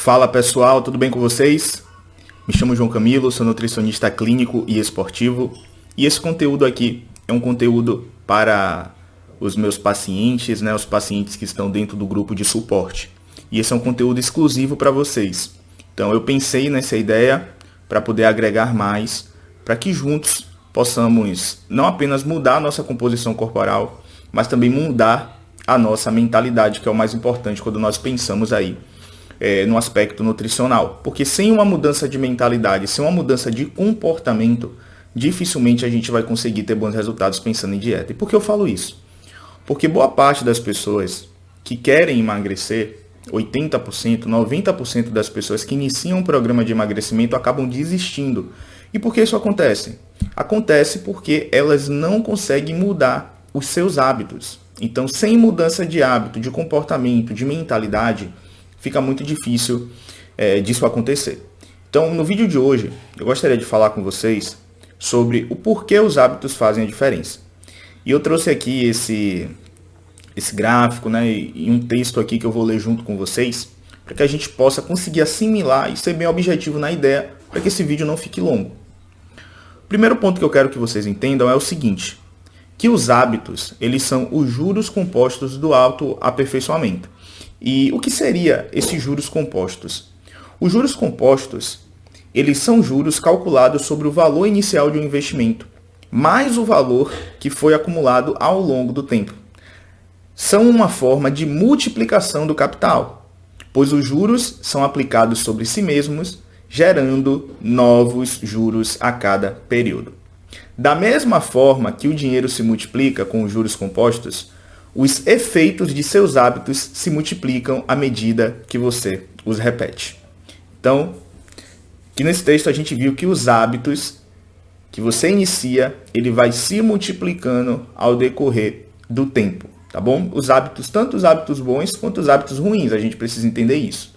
Fala pessoal, tudo bem com vocês? Me chamo João Camilo, sou nutricionista clínico e esportivo e esse conteúdo aqui é um conteúdo para os meus pacientes, os pacientes que estão dentro do grupo de suporte. E esse é um conteúdo exclusivo para vocês. Então eu pensei nessa ideia para poder agregar mais, para que juntos possamos não apenas mudar a nossa composição corporal, mas também mudar a nossa mentalidade, que é o mais importante quando nós pensamos aí no aspecto nutricional. Porque sem uma mudança de mentalidade, sem uma mudança de comportamento, dificilmente a gente vai conseguir ter bons resultados pensando em dieta. E por que eu falo isso? Porque boa parte das pessoas que querem emagrecer, 80%, 90% das pessoas que iniciam um programa de emagrecimento acabam desistindo. E por que isso acontece? Acontece porque elas não conseguem mudar os seus hábitos. Então, sem mudança de hábito, de comportamento, de mentalidade, fica muito difícil disso acontecer. Então, no vídeo de hoje, eu gostaria de falar com vocês sobre o porquê os hábitos fazem a diferença. E eu trouxe aqui esse gráfico, e um texto aqui que eu vou ler junto com vocês, para que a gente possa conseguir assimilar e ser bem objetivo na ideia, para que esse vídeo não fique longo. O primeiro ponto que eu quero que vocês entendam é o seguinte, que os hábitos, eles são os juros compostos do autoaperfeiçoamento. E o que seria esses juros compostos? Os juros compostos, eles são juros calculados sobre o valor inicial de um investimento, mais o valor que foi acumulado ao longo do tempo. São uma forma de multiplicação do capital, pois os juros são aplicados sobre si mesmos, gerando novos juros a cada período. Da mesma forma que o dinheiro se multiplica com os juros compostos, os efeitos de seus hábitos se multiplicam à medida que você os repete. Então, aqui nesse texto a gente viu que os hábitos que você inicia, ele vai se multiplicando ao decorrer do tempo, tá bom? Os hábitos, tanto os hábitos bons quanto os hábitos ruins, a gente precisa entender isso.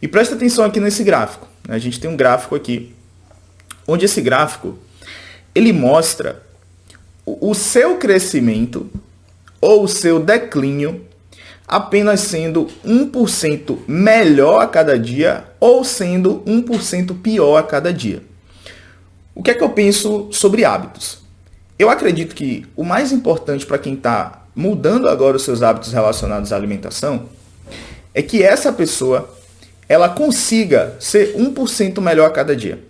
E presta atenção aqui nesse gráfico. A gente tem um gráfico aqui, onde esse gráfico, ele mostra o seu crescimento ou o seu declínio apenas sendo 1% melhor a cada dia ou sendo 1% pior a cada dia. O que é que eu penso sobre hábitos? Eu acredito que o mais importante para quem está mudando agora os seus hábitos relacionados à alimentação é que essa pessoa ela consiga ser 1% melhor a cada dia.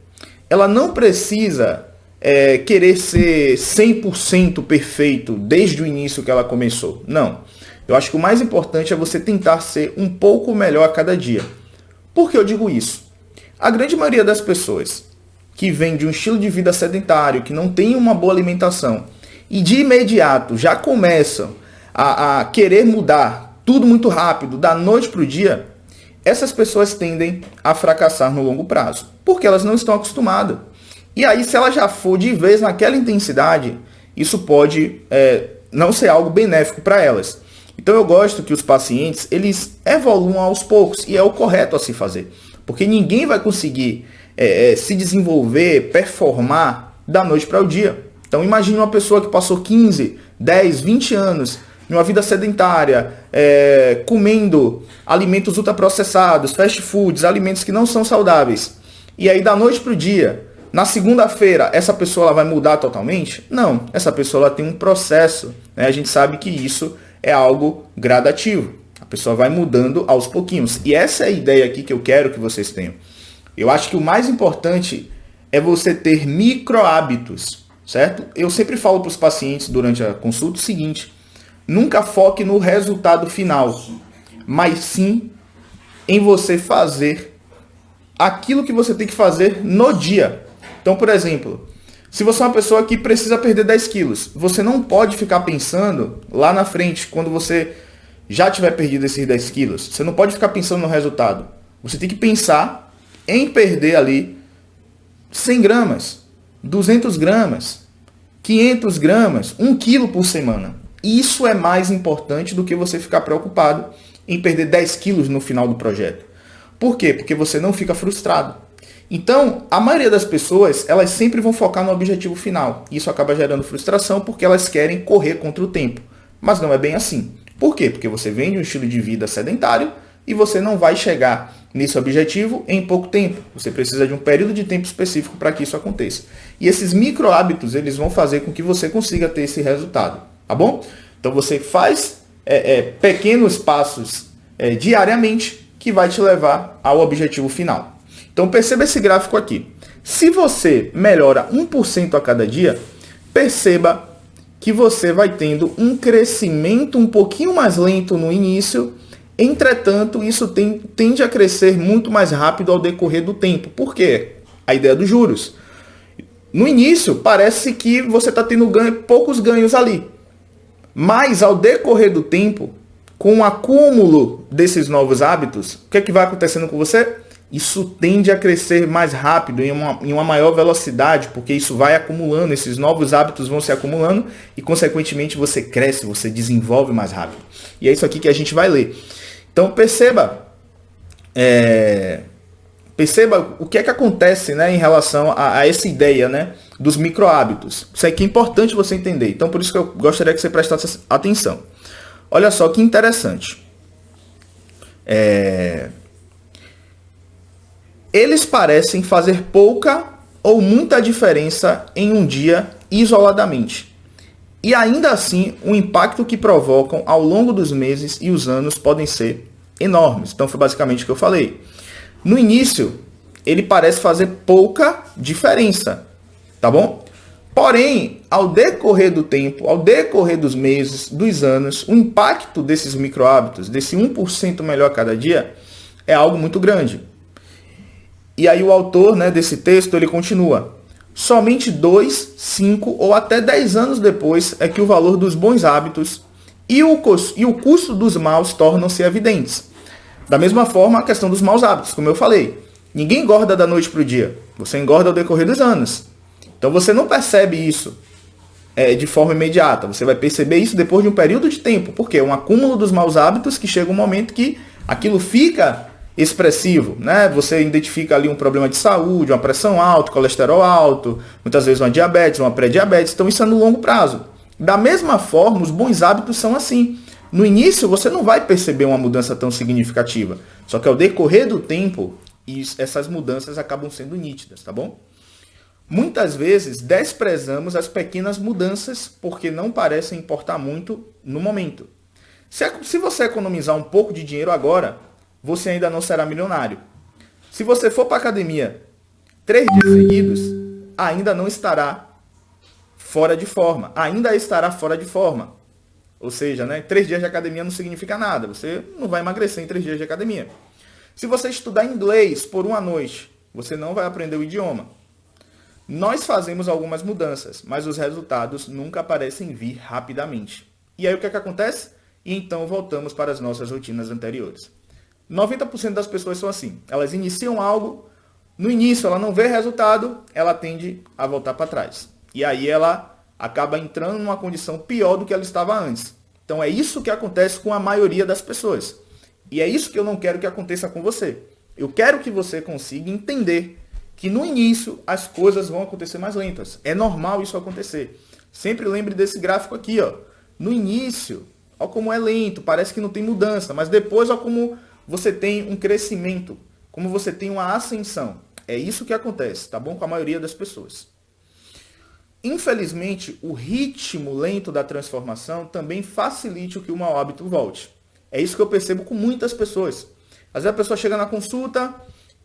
Ela não precisa querer ser 100% perfeito desde o início que ela começou. Não. Eu acho que o mais importante é você tentar ser um pouco melhor a cada dia. Por que eu digo isso? A grande maioria das pessoas que vem de um estilo de vida sedentário, que não tem uma boa alimentação, e de imediato já começam a querer mudar tudo muito rápido, da noite para o dia, essas pessoas tendem a fracassar no longo prazo, porque elas não estão acostumadas. E aí, se ela já for de vez naquela intensidade, isso pode não ser algo benéfico para elas. Então eu gosto que os pacientes, eles evoluam aos poucos, e é o correto a se fazer. Porque ninguém vai conseguir se desenvolver, performar da noite para o dia. Então imagine uma pessoa que passou 15, 10, 20 anos em uma vida sedentária, comendo alimentos ultraprocessados, fast foods, alimentos que não são saudáveis. E aí da noite para o dia, na segunda-feira, essa pessoa ela vai mudar totalmente? Não, essa pessoa ela tem um processo. A gente sabe que isso é algo gradativo. A pessoa vai mudando aos pouquinhos. E essa é a ideia aqui que eu quero que vocês tenham. Eu acho que o mais importante é você ter micro hábitos, certo? Eu sempre falo para os pacientes durante a consulta o seguinte: nunca foque no resultado final, mas sim em você fazer aquilo que você tem que fazer no dia. Então, por exemplo, se você é uma pessoa que precisa perder 10 quilos, você não pode ficar pensando lá na frente, quando você já tiver perdido esses 10 quilos. Você não pode ficar pensando no resultado. Você tem que pensar em perder ali 100 gramas, 200 gramas, 500 gramas, 1 quilo por semana. Isso é mais importante do que você ficar preocupado em perder 10 quilos no final do projeto. Por quê? Porque você não fica frustrado. Então, a maioria das pessoas, elas sempre vão focar no objetivo final. Isso acaba gerando frustração porque elas querem correr contra o tempo. Mas não é bem assim. Por quê? Porque você vem de um estilo de vida sedentário e você não vai chegar nesse objetivo em pouco tempo. Você precisa de um período de tempo específico para que isso aconteça. E esses micro hábitos, eles vão fazer com que você consiga ter esse resultado, tá bom? Então você faz pequenos passos diariamente que vai te levar ao objetivo final. Então perceba esse gráfico aqui. Se você melhora 1% a cada dia, perceba que você vai tendo um crescimento um pouquinho mais lento no início. Entretanto, isso tende a crescer muito mais rápido ao decorrer do tempo. Por quê? A ideia dos juros. No início, parece que você está tendo poucos ganhos ali. Mas, ao decorrer do tempo, com o acúmulo desses novos hábitos, o que é que vai acontecendo com você? Isso tende a crescer mais rápido, em uma maior velocidade, porque isso vai acumulando, esses novos hábitos vão se acumulando e, consequentemente, você cresce, você desenvolve mais rápido. E é isso aqui que a gente vai ler. Então perceba o que é que acontece, né, em relação a essa ideia, né, dos micro hábitos. Isso aqui é importante você entender. Então por isso que eu gostaria que você prestasse atenção. Olha só que interessante. Eles parecem fazer pouca ou muita diferença em um dia isoladamente. E ainda assim, o impacto que provocam ao longo dos meses e os anos podem ser enormes. Então foi basicamente o que eu falei. No início, ele parece fazer pouca diferença, tá bom? Porém, ao decorrer do tempo, ao decorrer dos meses, dos anos, o impacto desses micro hábitos, desse 1% melhor a cada dia, é algo muito grande. E aí o autor, né, desse texto, ele continua. Somente 2, 5 ou até 10 anos depois é que o valor dos bons hábitos e o custo dos maus tornam-se evidentes. Da mesma forma, a questão dos maus hábitos, como eu falei. Ninguém engorda da noite para o dia. Você engorda ao decorrer dos anos. Então você não percebe isso de forma imediata. Você vai perceber isso depois de um período de tempo. Porque é um acúmulo dos maus hábitos que chega um momento que aquilo fica expressivo, né? Você identifica ali um problema de saúde, uma pressão alta, colesterol alto, muitas vezes uma diabetes, uma pré-diabetes. Então isso é no longo prazo. Da mesma forma, os bons hábitos são assim. No início, você não vai perceber uma mudança tão significativa. Só que ao decorrer do tempo, essas mudanças acabam sendo nítidas, tá bom? Muitas vezes, desprezamos as pequenas mudanças porque não parecem importar muito no momento. Se você economizar um pouco de dinheiro agora, você ainda não será milionário. Se você for para a academia 3 dias seguidos, ainda não estará fora de forma. Ainda estará fora de forma. Ou seja, né, 3 dias de academia não significa nada. Você não vai emagrecer em 3 dias de academia. Se você estudar inglês por uma noite, você não vai aprender o idioma. Nós fazemos algumas mudanças, mas os resultados nunca parecem vir rapidamente. E aí o que é que acontece? E então voltamos para as nossas rotinas anteriores. 90% das pessoas são assim. Elas iniciam algo, no início ela não vê resultado, ela tende a voltar para trás. E aí ela acaba entrando numa condição pior do que ela estava antes. Então é isso que acontece com a maioria das pessoas. E é isso que eu não quero que aconteça com você. Eu quero que você consiga entender que no início as coisas vão acontecer mais lentas. É normal isso acontecer. Sempre lembre desse gráfico aqui, ó. No início, olha como é lento, parece que não tem mudança, mas depois olha como você tem um crescimento, como você tem uma ascensão. É isso que acontece, tá bom? Com a maioria das pessoas. Infelizmente, o ritmo lento da transformação também facilita o que o mau hábito volte. É isso que eu percebo com muitas pessoas. Às vezes a pessoa chega na consulta,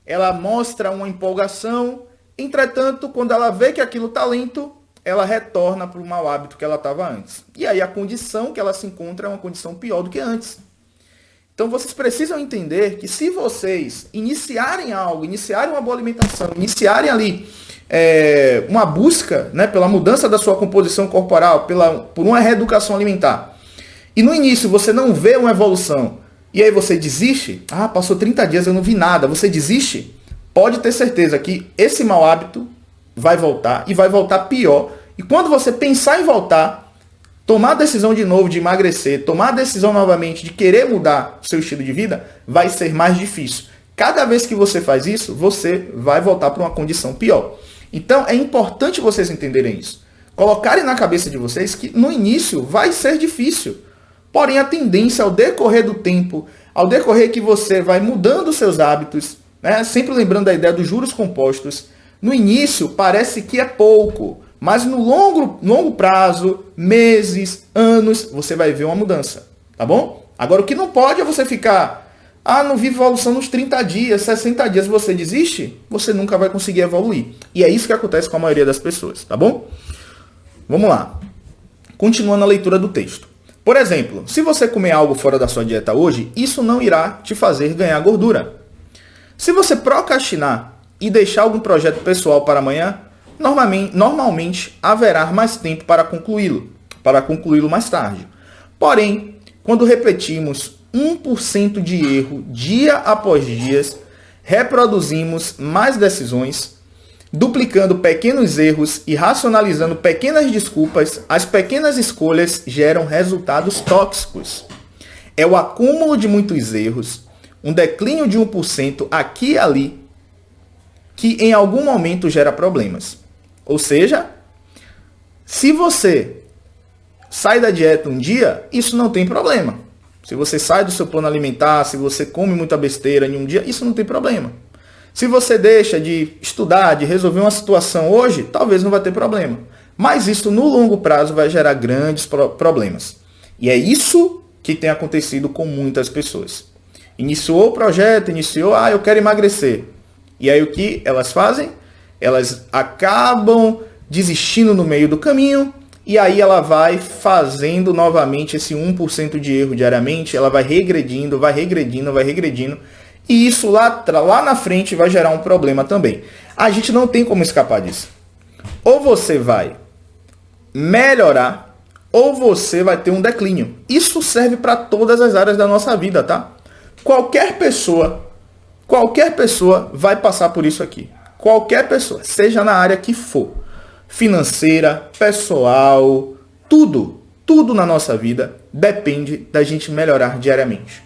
ela mostra uma empolgação, entretanto, quando ela vê que aquilo está lento, ela retorna para o mau hábito que ela estava antes. E aí a condição que ela se encontra é uma condição pior do que antes. Então vocês precisam entender que se vocês iniciarem algo, iniciarem uma boa alimentação, iniciarem ali uma busca, né, pela mudança da sua composição corporal, por uma reeducação alimentar, e no início você não vê uma evolução, e aí você desiste, passou 30 dias, eu não vi nada, você desiste, pode ter certeza que esse mau hábito vai voltar, e vai voltar pior. E quando você pensar em voltar, tomar a decisão de novo de emagrecer, tomar a decisão novamente de querer mudar o seu estilo de vida, vai ser mais difícil. Cada vez que você faz isso, você vai voltar para uma condição pior. Então, é importante vocês entenderem isso. Colocarem na cabeça de vocês que no início vai ser difícil. Porém, a tendência ao decorrer do tempo, ao decorrer que você vai mudando seus hábitos, né, sempre lembrando da ideia dos juros compostos, no início parece que é pouco, mas no longo prazo, meses, anos, você vai ver uma mudança, tá bom? Agora, o que não pode é você ficar, não vi evolução nos 30 dias, 60 dias, você desiste, você nunca vai conseguir evoluir. E é isso que acontece com a maioria das pessoas, tá bom? Vamos lá. Continuando a leitura do texto. Por exemplo, se você comer algo fora da sua dieta hoje, isso não irá te fazer ganhar gordura. Se você procrastinar e deixar algum projeto pessoal para amanhã, normalmente haverá mais tempo para concluí-lo mais tarde. Porém, quando repetimos 1% de erro dia após dia, reproduzimos mais decisões, duplicando pequenos erros e racionalizando pequenas desculpas, as pequenas escolhas geram resultados tóxicos. É o acúmulo de muitos erros, um declínio de 1% aqui e ali, que em algum momento gera problemas. Ou seja, se você sai da dieta um dia, isso não tem problema. Se você sai do seu plano alimentar, se você come muita besteira em um dia, isso não tem problema. Se você deixa de estudar, de resolver uma situação hoje, talvez não vai ter problema. Mas isso no longo prazo vai gerar grandes problemas. E é isso que tem acontecido com muitas pessoas. Iniciou o projeto, eu quero emagrecer. E aí o que elas fazem? Elas acabam desistindo no meio do caminho, e aí ela vai fazendo novamente esse 1% de erro diariamente, ela vai regredindo, e isso lá na frente vai gerar um problema também. A gente não tem como escapar disso. Ou você vai melhorar, ou você vai ter um declínio. Isso serve para todas as áreas da nossa vida, tá? Qualquer pessoa vai passar por isso aqui. Qualquer pessoa, seja na área que for. Financeira, pessoal, tudo na nossa vida depende da gente melhorar diariamente.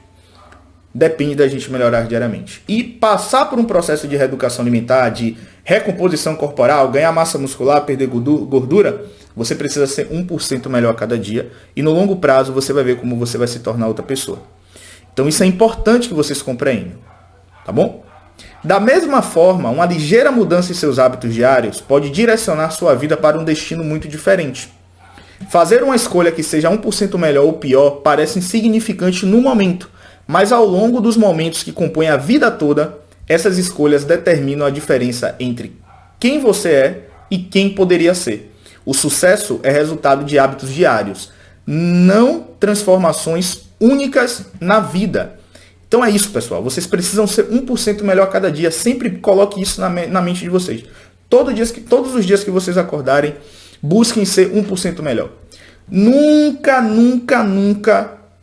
E passar por um processo de reeducação alimentar, de recomposição corporal, ganhar massa muscular, perder gordura, você precisa ser 1% melhor a cada dia. E no longo prazo você vai ver como você vai se tornar outra pessoa. Então isso é importante que vocês compreendam. Tá bom? Da mesma forma, uma ligeira mudança em seus hábitos diários pode direcionar sua vida para um destino muito diferente. Fazer uma escolha que seja 1% melhor ou pior parece insignificante no momento, mas ao longo dos momentos que compõem a vida toda, essas escolhas determinam a diferença entre quem você é e quem poderia ser. O sucesso é resultado de hábitos diários, não transformações únicas na vida. Então é isso, pessoal. Vocês precisam ser 1% melhor a cada dia. Sempre coloque isso na mente de vocês. Todos os dias que vocês acordarem, busquem ser 1% melhor. Nunca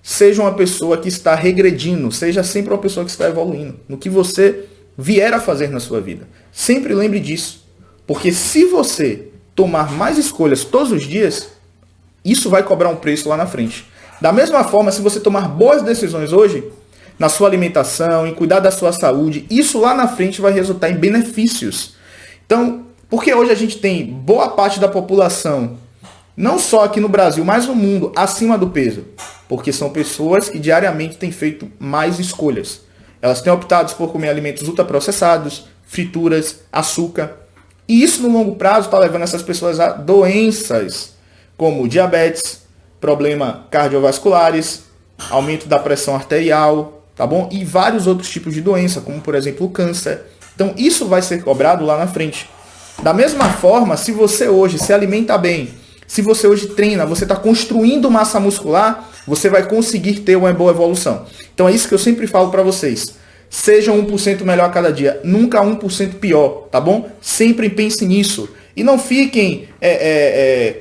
seja uma pessoa que está regredindo. Seja sempre uma pessoa que está evoluindo no que você vier a fazer na sua vida. Sempre lembre disso. Porque se você tomar mais escolhas todos os dias, isso vai cobrar um preço lá na frente. Da mesma forma, se você tomar boas decisões hoje, na sua alimentação, em cuidar da sua saúde, isso lá na frente vai resultar em benefícios. Então, porque hoje a gente tem boa parte da população, não só aqui no Brasil, mas no mundo, acima do peso? Porque são pessoas que diariamente têm feito mais escolhas. Elas têm optado por comer alimentos ultraprocessados, frituras, açúcar. E isso no longo prazo está levando essas pessoas a doenças como diabetes, problemas cardiovasculares, aumento da pressão arterial, tá bom? E vários outros tipos de doença, como por exemplo o câncer. Então isso vai ser cobrado lá na frente. Da mesma forma, se você hoje se alimenta bem, se você hoje treina, você está construindo massa muscular, você vai conseguir ter uma boa evolução. Então é isso que eu sempre falo para vocês. Sejam 1% melhor a cada dia, nunca 1% pior, tá bom? Sempre pense nisso. E não fiquem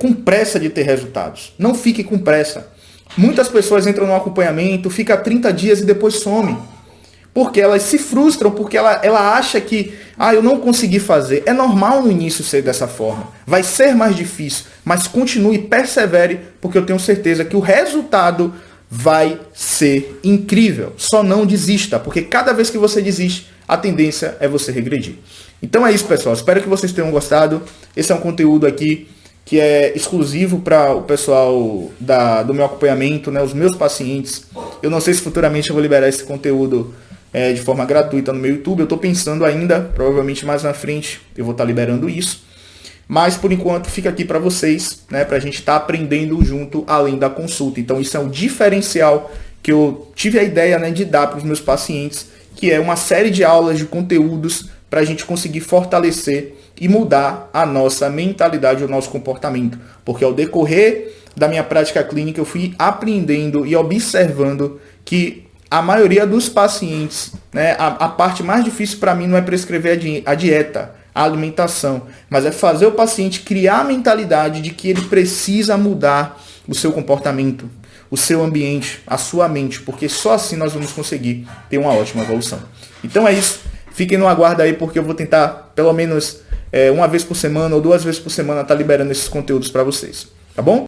com pressa de ter resultados. Não fiquem com pressa. Muitas pessoas entram no acompanhamento, fica 30 dias e depois some. Porque elas se frustram, porque ela acha que, eu não consegui fazer. É normal no início ser dessa forma. Vai ser mais difícil, mas continue, persevere, porque eu tenho certeza que o resultado vai ser incrível. Só não desista, porque cada vez que você desiste, a tendência é você regredir. Então é isso, pessoal. Espero que vocês tenham gostado. Esse é um conteúdo aqui que é exclusivo para o pessoal do meu acompanhamento, né, os meus pacientes. Eu não sei se futuramente eu vou liberar esse conteúdo de forma gratuita no meu YouTube. Eu estou pensando ainda, provavelmente mais na frente eu vou estar liberando isso. Mas por enquanto fica aqui para vocês, né, para a gente estar aprendendo junto além da consulta. Então isso é um diferencial que eu tive a ideia, né, de dar para os meus pacientes, que é uma série de aulas de conteúdos para a gente conseguir fortalecer e mudar a nossa mentalidade, o nosso comportamento. Porque ao decorrer da minha prática clínica eu fui aprendendo e observando que a maioria dos pacientes, né, a parte mais difícil para mim não é prescrever a dieta, a alimentação, mas é fazer o paciente criar a mentalidade de que ele precisa mudar o seu comportamento, o seu ambiente, a sua mente, porque só assim nós vamos conseguir ter uma ótima evolução. Então é isso. Fiquem no aguardo aí, porque eu vou tentar, pelo menos uma vez por semana ou 2 vezes por semana, estar liberando esses conteúdos para vocês. Tá bom?